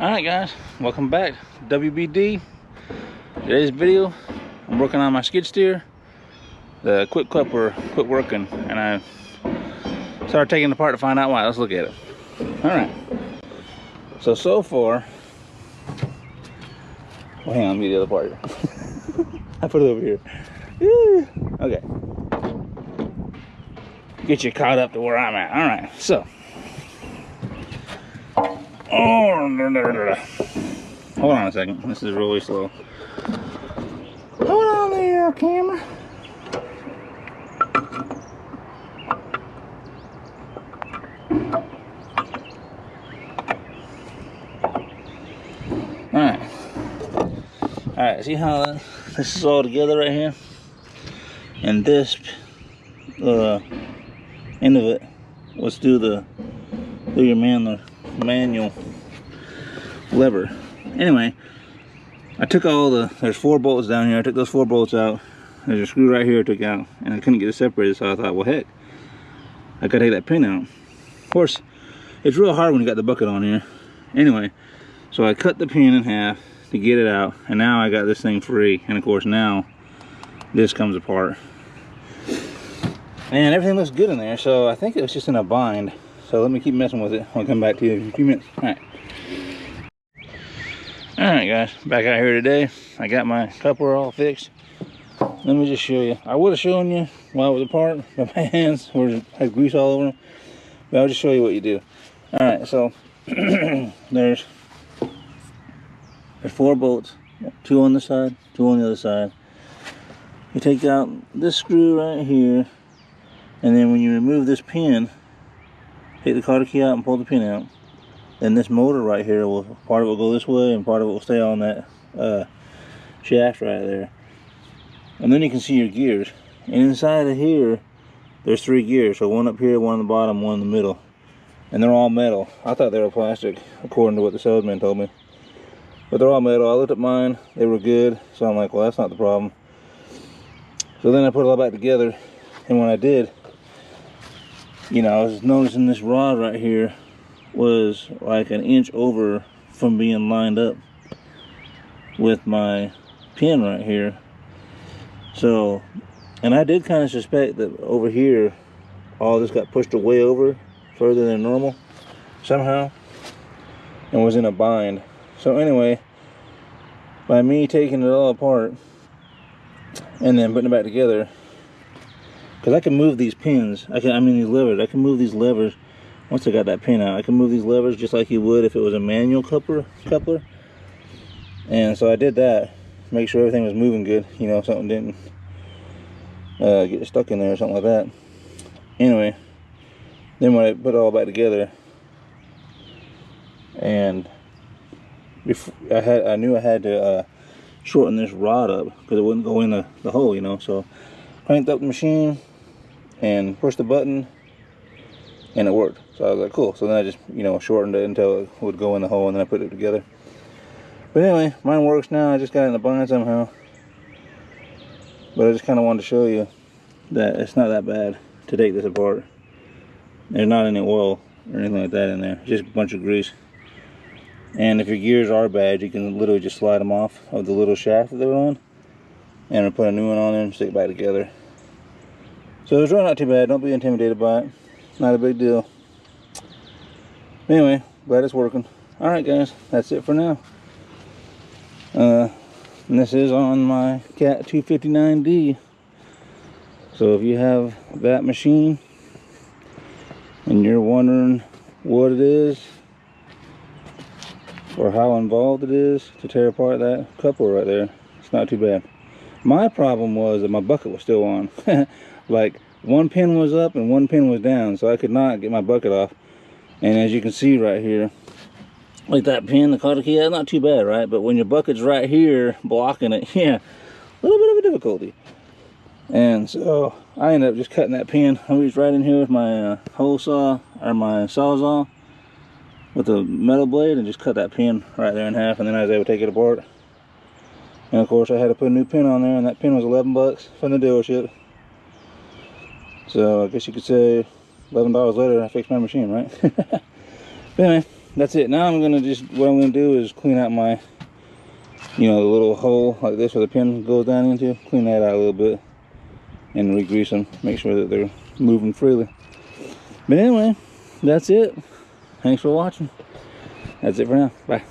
Alright guys, welcome back to WBD. Today's video, I'm working on my skid steer. The quick clipper quit working and I started taking it apart to find out why. Let's look at it. Alright, so far, well, hang on, let me get the other part here. I put it over here. Okay, get you caught up to where I'm at. Alright, so hold on a second, this is really slow. Hold on there, camera. Alright, see how this is all together right here? And this end of it was through your manual lever. Anyway, I took there's 4 bolts down here. I took those 4 bolts out. There's a screw right here I took out, and I couldn't get it separated, so I thought, well, heck, I gotta take that pin out. Of course, it's real hard when you got the bucket on here. Anyway, so I cut the pin in half to get it out, and now I got this thing free, and of course now this comes apart. And everything looks good in there, so I think it was just in a bind. So let me keep messing with it. I'll come back to you in a few minutes. Alright guys, back out here today. I got my coupler all fixed. Let me just show you. I would have shown you while it was apart, but my hands had grease all over them. But I'll just show you what you do. Alright, so there's 4 bolts, 2 on the side, 2 on the other side. You take out this screw right here, and then when you remove this pin, take the cotter key out and pull the pin out. Then this motor right here, part of it will go this way and part of it will stay on that shaft right there. And then you can see your gears. And inside of here, there's 3 gears. So 1 up here, 1 on the bottom, 1 in the middle. And they're all metal. I thought they were plastic, according to what the salesman told me. But they're all metal. I looked at mine, they were good. So I'm like, well, that's not the problem. So then I put it all back together. And when I did, you know, I was noticing this rod right here was like an inch over from being lined up with my pin right here. So, and I did kind of suspect that over here all this got pushed way over further than normal somehow and was in a bind. So anyway, by me taking it all apart and then putting it back together, because I can move these pins, these levers, I can move these levers once I got that pin out. I can move these levers just like you would if it was a manual coupler. And so I did that, make sure everything was moving good, you know, something didn't get stuck in there or something like that. Anyway, then when I put it all back together, and I knew I had to shorten this rod up because it wouldn't go in the hole, you know. So cranked up the machine and pushed the button, and it worked. So I was like, cool. So then I just, you know, shortened it until it would go in the hole, and then I put it together. But anyway, mine works now. I just got it in a bind somehow. But I just kind of wanted to show you that it's not that bad to take this apart. There's not any oil or anything like that in there. Just a bunch of grease. And if your gears are bad, you can literally just slide them off of the little shaft that they're on, and we'll put a new one on there and stick it back together. So it's really not too bad. Don't be intimidated by it. It's not a big deal. Anyway, glad it's working. Alright guys, that's it for now. And this is on my Cat 259D. So if you have that machine and you're wondering what it is or how involved it is to tear apart that coupler right there, it's not too bad. My problem was that my bucket was still on. Like 1 pin was up and 1 pin was down, so I could not get my bucket off. And as you can see right here, like that pin, the cotter key, that's not too bad, right? But when your bucket's right here blocking it, yeah, a little bit of a difficulty. And so I ended up just cutting that pin. I reached right in here with my hole saw, or my sawzall, with the metal blade, and just cut that pin right there in half, and then I was able to take it apart. And of course I had to put a new pin on there, and that pin was 11 bucks from the dealership. So I guess you could say $11 later I fixed my machine, right? But anyway, that's it. Now I'm gonna what I'm gonna do is clean out my, the little hole like this where the pin goes down into. Clean that out a little bit and re-grease them. Make sure that they're moving freely. But anyway, that's it. Thanks for watching. That's it for now. Bye.